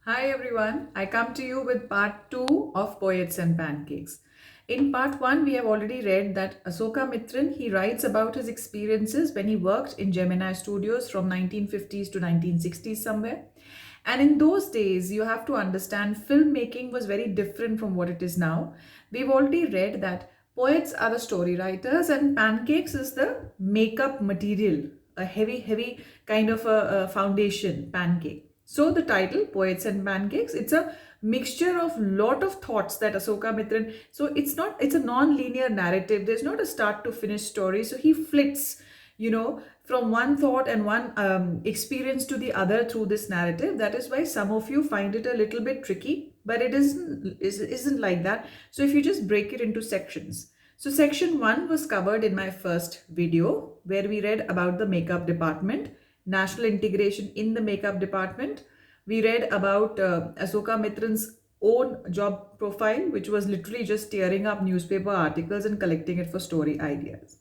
Hi everyone, I come to you with part 2 of Poets and Pancakes. In part 1, we have already read that Asoka Mitran, he writes about his experiences when he worked in Gemini Studios from 1950s to 1960s somewhere. And in those days, you have to understand filmmaking was very different from what it is now. We've already read that poets are the story writers and pancakes is the makeup material, a heavy kind of a foundation pancake. So the title, Poets and Pancakes, it's a mixture of lot of thoughts that Asoka Mitran, so it's a non-linear narrative. There's not a start to finish story. So he flits, from one thought and one experience to the other through this narrative. That is why some of you find it a little bit tricky, but it isn't like that. So if you just break it into sections. So section 1 was covered in my first video where we read about the makeup department, national integration in the makeup department. We read about Asoka Mitran's own job profile, which was literally just tearing up newspaper articles and collecting it for story ideas.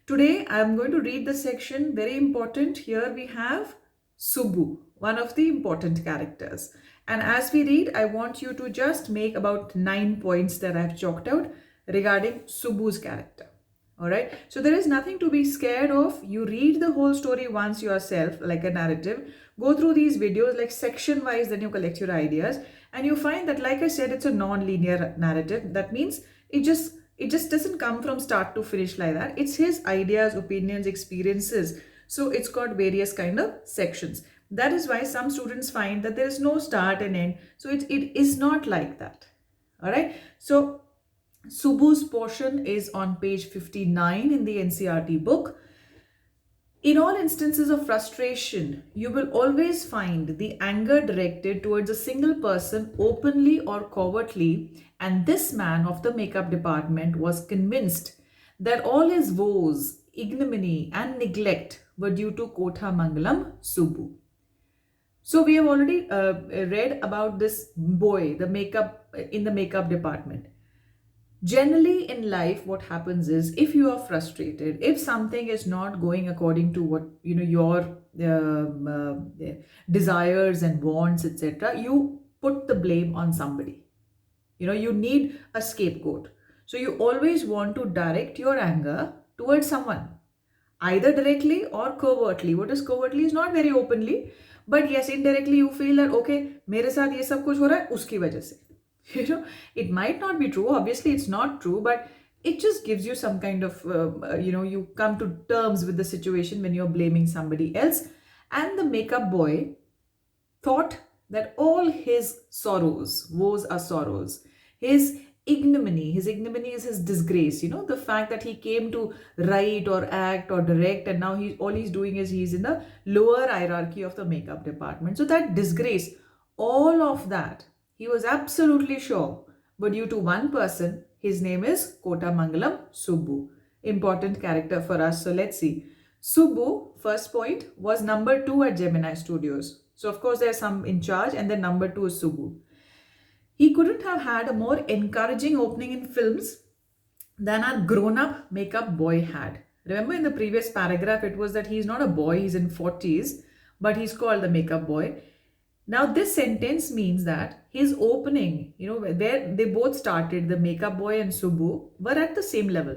Today, I am going to read the section, very important. Here we have Subbu, one of the important characters. And as we read, I want you to just make about 9 points that I've chalked out regarding Subbu's character. All right. So there is nothing to be scared of. You read the whole story once yourself, like a narrative. Go through these videos like section wise, then you collect your ideas. And you find that, like I said, it's a non-linear narrative. That means it just doesn't come from start to finish like that. It's his ideas, opinions, experiences. So it's got various kind of sections. That is why some students find that there is no start and end. So it is not like that. All right. So Subbu's portion is on page 59 in the NCRT book. In all instances of frustration, you will always find the anger directed towards a single person openly or covertly, and this man of the makeup department was convinced that all his woes, ignominy, and neglect were due to Kotha Mangalam Subbu. So we have already read about this boy, the makeup in the makeup department. Generally in life, what happens is if you are frustrated, if something is not going according to what your desires and wants, etc., you put the blame on somebody. You need a scapegoat. So you always want to direct your anger towards someone, either directly or covertly. What is covertly is not very openly, but yes, indirectly you feel that okay, मेरे साथ ये सब कुछ हो रहा है उसकी वजह से. It might not be true. Obviously, it's not true, but it just gives you some kind of, you come to terms with the situation when you're blaming somebody else. And the makeup boy thought that all his sorrows, woes are sorrows, his ignominy is his disgrace, the fact that he came to write or act or direct, and now all he's doing is he's in the lower hierarchy of the makeup department. So that disgrace, all of that, he was absolutely sure, but due to one person, his name is Kota Mangalam Subbu. Important character for us. So let's see. Subbu, first point, was number 2 at Gemini Studios. So of course there's some in charge, and then number 2 is Subbu. He couldn't have had a more encouraging opening in films than our grown-up makeup boy had. Remember in the previous paragraph, it was that he's not a boy, he's in 40s, but he's called the makeup boy. Now this sentence means that his opening, where they both started, the makeup boy and Subbu, were at the same level.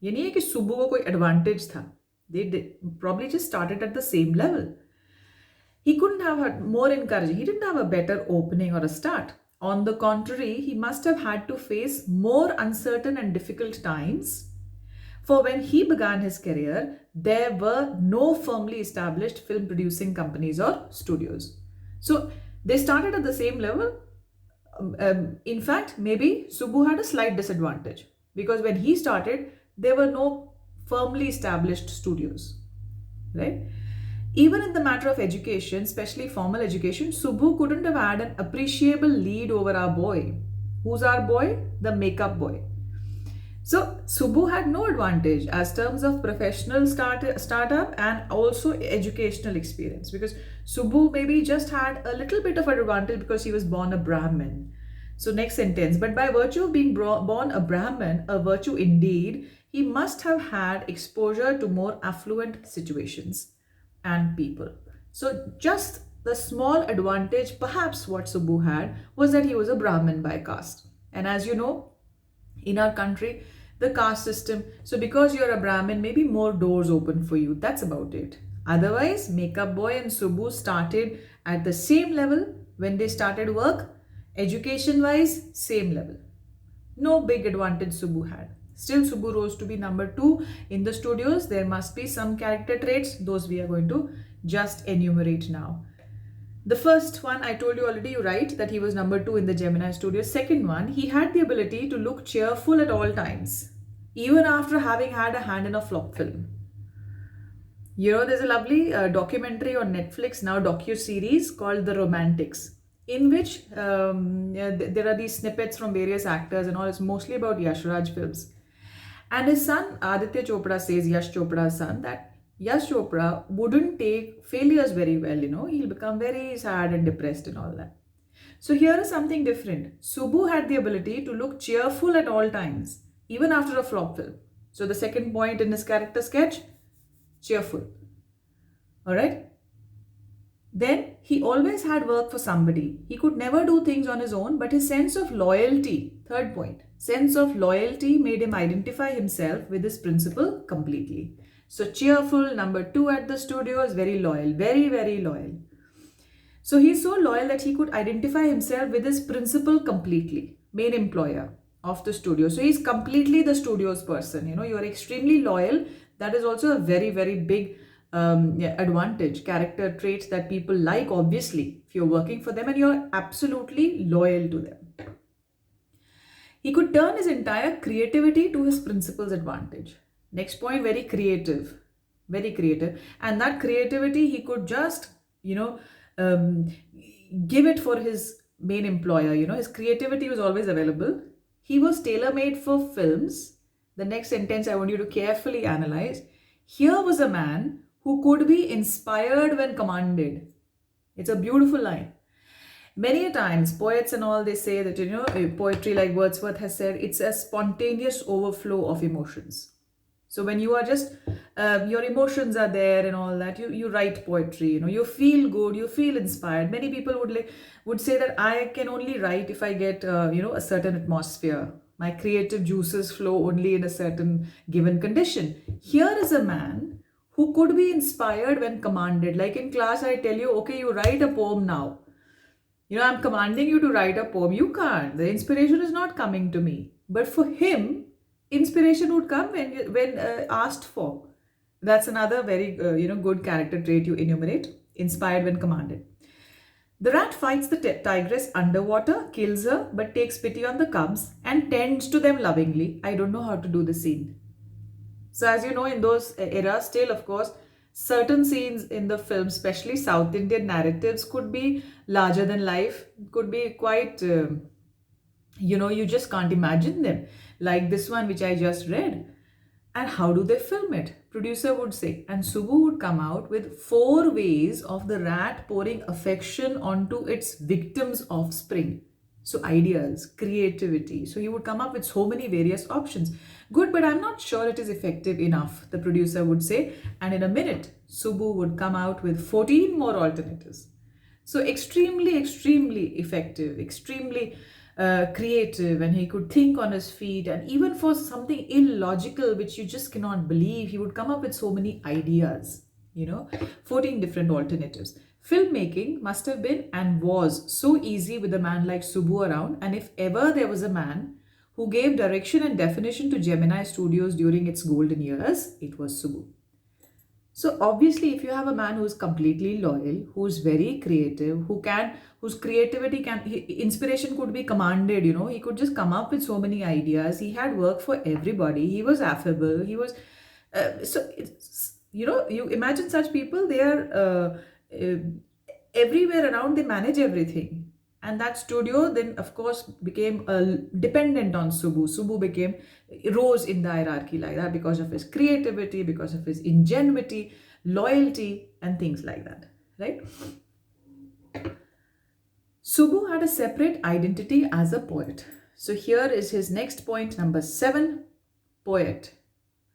ये नहीं है कि सुब्बू को कोई advantage था. They probably just started at the same level. He couldn't have had more encouraging. He didn't have a better opening or a start. On the contrary, he must have had to face more uncertain and difficult times. For when he began his career, there were no firmly established film producing companies or studios. So they started at the same level. In fact, maybe Subbu had a slight disadvantage because when he started, there were no firmly established studios, right? Even in the matter of education, especially formal education, Subbu couldn't have had an appreciable lead over our boy. Who's our boy? The makeup boy. So Subbu had no advantage as terms of professional startup and also educational experience, because Subbu maybe just had a little bit of an advantage because he was born a Brahmin. So next sentence, but by virtue of being born a Brahmin, a virtue indeed, he must have had exposure to more affluent situations and people. So just the small advantage, perhaps what Subbu had, was that he was a Brahmin by caste. And as you know, in our country, the caste system, so because you're a Brahmin, maybe more doors open for you. That's about it. Otherwise, Makeup Boy and Subbu started at the same level when they started work. Education wise, same level. No big advantage Subbu had. Still, Subbu rose to be number two in the studios. There must be some character traits, those we are going to just enumerate now. The first one, I told you already, you right, that he was number two in the Gemini studios. Second one, he had the ability to look cheerful at all times, even after having had a hand in a flop film. You know, there's a lovely documentary on Netflix now, docu-series called The Romantics, in which there are these snippets from various actors and all. It's mostly about Yash Raj films. And his son, Aditya Chopra, says, Yash Chopra's son, that Yash Chopra wouldn't take failures very well, you know, he'll become very sad and depressed and all that. So here is something different. Subbu had the ability to look cheerful at all times, even after a flop film. So the second point in his character sketch, cheerful. Alright? Then he always had work for somebody. He could never do things on his own, but his sense of loyalty, third point, sense of loyalty made him identify himself with his principal completely. So cheerful, number two at the studio, is very loyal, very, very loyal. So he's so loyal that he could identify himself with his principal completely, main employer of the studio. So he's completely the studio's person. You know, you're extremely loyal. That is also a very, very big advantage, character traits that people like, obviously, if you're working for them and you're absolutely loyal to them. He could turn his entire creativity to his principal's advantage. Next point, very creative, very creative. And that creativity, he could just, you know, give it for his main employer. You know, his creativity was always available. He was tailor-made for films. The next sentence I want you to carefully analyze. Here was a man who could be inspired when commanded. It's a beautiful line. Many a times, poets and all, they say that, you know, poetry, like Wordsworth has said, it's a spontaneous overflow of emotions. So when you are just, your emotions are there and all that, you write poetry, you know, you feel good, you feel inspired. Many people would say that I can only write if I get, you know, a certain atmosphere. My creative juices flow only in a certain given condition. Here is a man who could be inspired when commanded. Like in class, I tell you, okay, you write a poem now. You know, I'm commanding you to write a poem. You can't. The inspiration is not coming to me. But for him, inspiration would come when asked for. That's another very, you know, good character trait you enumerate. Inspired when commanded. The rat fights the tigress underwater, kills her, but takes pity on the cubs and tends to them lovingly. I don't know how to do the scene. So as you know, in those eras, still, of course, certain scenes in the film, especially South Indian narratives, could be larger than life, could be quite, you know, you just can't imagine them. Like this one, which I just read. And how do they film it? Producer would say, and Subbu would come out with 4 ways of the rat pouring affection onto its victim's offspring. So ideas, creativity. So he would come up with so many various options. Good, but I'm not sure it is effective enough, the producer would say. And in a minute, Subbu would come out with 14 more alternatives. So extremely, extremely effective, extremely creative, and he could think on his feet. And even for something illogical, which you just cannot believe, he would come up with so many ideas, you know, 14 different alternatives. Filmmaking must have been and was so easy with a man like Subbu around. And if ever there was a man who gave direction and definition to Gemini Studios during its golden years, it was Subbu. So obviously, if you have a man who is completely loyal, who is very creative, whose creativity inspiration could be commanded, you know, he could just come up with so many ideas. He had work for everybody. He was affable. He was, you know, you imagine such people, they are everywhere around, they manage everything. And that studio then, of course, became dependent on Subbu. Subbu rose in the hierarchy like that because of his creativity, because of his ingenuity, loyalty, and things like that, right? Subbu had a separate identity as a poet. So here is his next point, number 7, poet.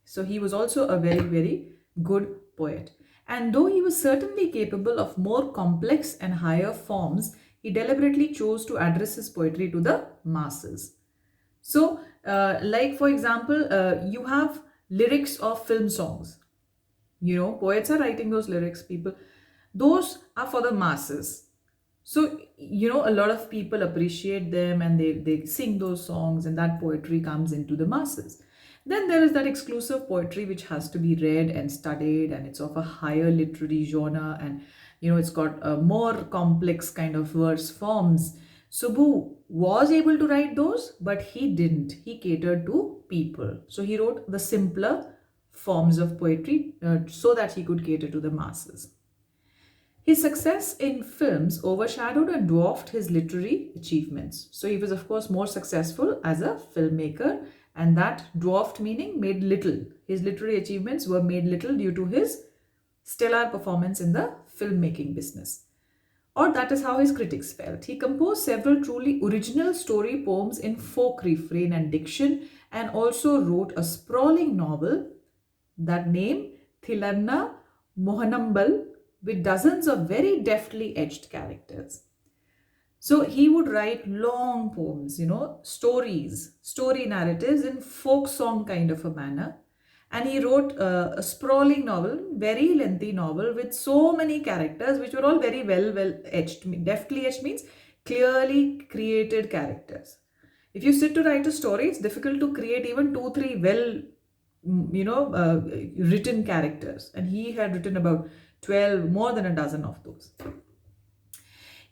So he was also a very, very good poet. And though he was certainly capable of more complex and higher forms, he deliberately chose to address his poetry to the masses. So, like for example, you have lyrics of film songs. Poets are writing those lyrics, people. Those are for the masses. So, a lot of people appreciate them and they sing those songs, and that poetry comes into the masses. Then there is that exclusive poetry which has to be read and studied, and it's of a higher literary genre, and it's got a more complex kind of verse forms. Subhu was able to write those, but he didn't. He catered to people. So he wrote the simpler forms of poetry so that he could cater to the masses. His success in films overshadowed and dwarfed his literary achievements. So he was, of course, more successful as a filmmaker, and that dwarfed meaning made little. His literary achievements were made little due to his stellar performance in the filmmaking business. Or that is how his critics felt. He composed several truly original story poems in folk refrain and diction, and also wrote a sprawling novel, that name Thilanna Mohanambal, with dozens of very deftly etched characters. So he would write long poems, stories, story narratives in folk song kind of a manner. And he wrote a sprawling novel, very lengthy novel with so many characters, which were all very well etched. Deftly etched means clearly created characters. If you sit to write a story, it's difficult to create even two, three written characters. And he had written about 12, more than a dozen of those.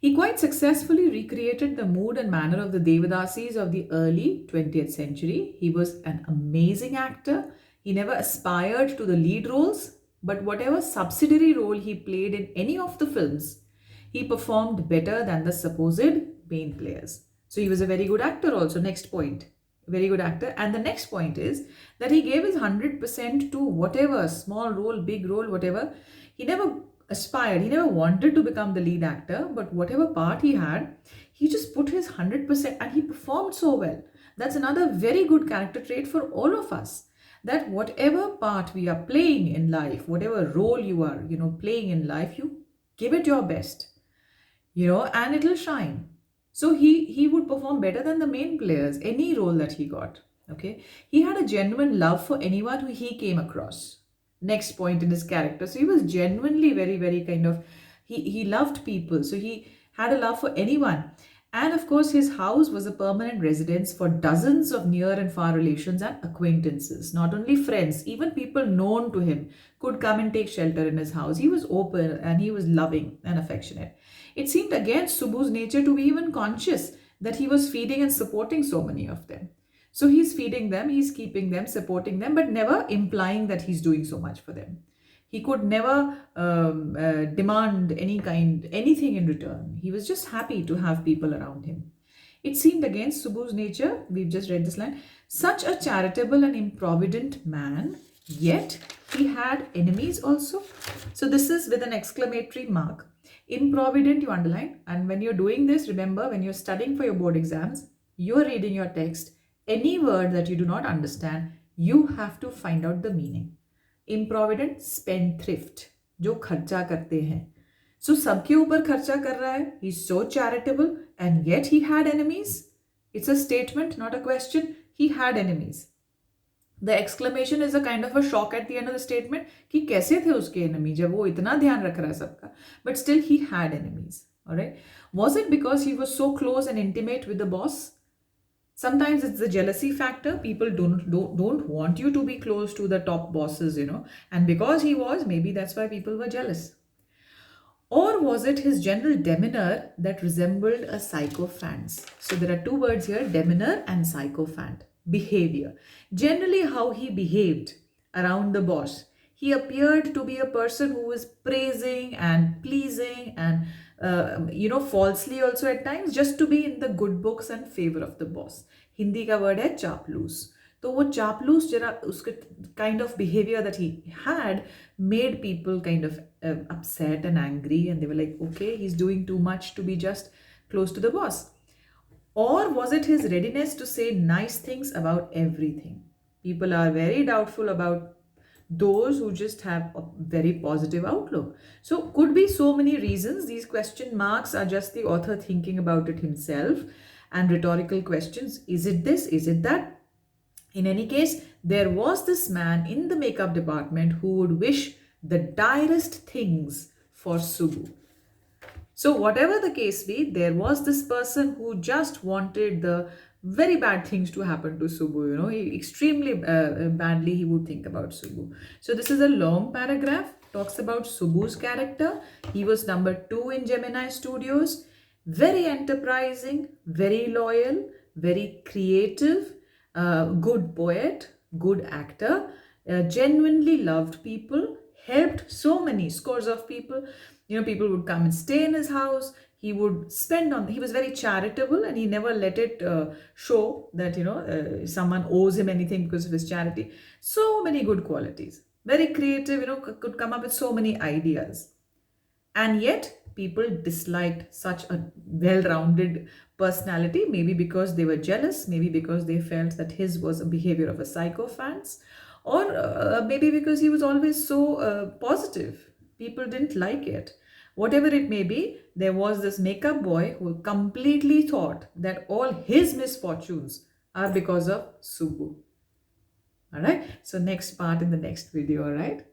He quite successfully recreated the mood and manner of the Devadasis of the early 20th century. He was an amazing actor. He never aspired to the lead roles, but whatever subsidiary role he played in any of the films, he performed better than the supposed main players. So he was a very good actor also. Next point. Very good actor. And the next point is that he gave his 100% to whatever, small role, big role, whatever. He never aspired, he never wanted to become the lead actor, but whatever part he had, he just put his 100% and he performed so well. That's another very good character trait for all of us. That whatever part we are playing in life, whatever role you are, playing in life, you give it your best, and it'll shine. So he would perform better than the main players, any role that he got. Okay. He had a genuine love for anyone who he came across. Next point in his character. So he was genuinely very, very kind of, he loved people. So he had a love for anyone. And of course, his house was a permanent residence for dozens of near and far relations and acquaintances. Not only friends, even people known to him could come and take shelter in his house. He was open and he was loving and affectionate. It seemed against Subhu's nature to be even conscious that he was feeding and supporting so many of them. So he's feeding them, he's keeping them, supporting them, but never implying that he's doing so much for them. He could never demand anything in return. He was just happy to have people around him. It seemed against Subhu's nature, we've just read this line, such a charitable and improvident man, yet he had enemies also. So this is with an exclamatory mark. Improvident, you underline. And when you're doing this, remember, when you're studying for your board exams, you're reading your text. Any word that you do not understand, you have to find out the meaning. Improvident, spendthrift, जो खर्चा करते हैं. So सबके ऊपर खर्चा कर रहा है. He's so charitable and yet he had enemies. It's a statement, not a question. He had enemies. The exclamation is a kind of a shock at the end of the statement कि कैसे थे उसके enemy जब वो इतना ध्यान रख रहा है सबका. But still he had enemies. Alright. Was it because he was so close and intimate with the boss? Sometimes it's the jealousy factor. People don't want you to be close to the top bosses, and because he was, maybe that's why people were jealous. Or was it his general demeanor that resembled a sycophant's? So there are two words here, demeanor and sycophant. Behavior. Generally how he behaved around the boss. He appeared to be a person who was praising and pleasing and falsely also at times, just to be in the good books and favor of the boss. Hindi का word है चापलूस. तो वो चापलूस जरा उसके kind of behavior that he had made people kind of upset and angry, and they were like, okay, he's doing too much to be just close to the boss. Or was it his readiness to say nice things about everything? People are very doubtful about those who just have a very positive outlook. So, could be so many reasons. These question marks are just the author thinking about it himself, and rhetorical questions. Is it this? Is it that? In any case, there was this man in the makeup department who would wish the direst things for Subbu. So, whatever the case be, there was this person who just wanted the very bad things to happen to Subbu. He extremely badly he would think about Subbu. So, this is a long paragraph, talks about Subbu's character. He was number 2 in Gemini Studios, very enterprising, very loyal, very creative, good poet, good actor, genuinely loved people, helped so many scores of people. People would come and stay in his house. He would spend on, he was very charitable, and he never let it show that, someone owes him anything because of his charity. So many good qualities. Very creative, could come up with so many ideas. And yet, people disliked such a well rounded personality, maybe because they were jealous, maybe because they felt that his was a behavior of a psychopath, or maybe because he was always so positive. People didn't like it. Whatever it may be, there was this makeup boy who completely thought that all his misfortunes are because of Subbu. All right. So, next part in the next video. All right.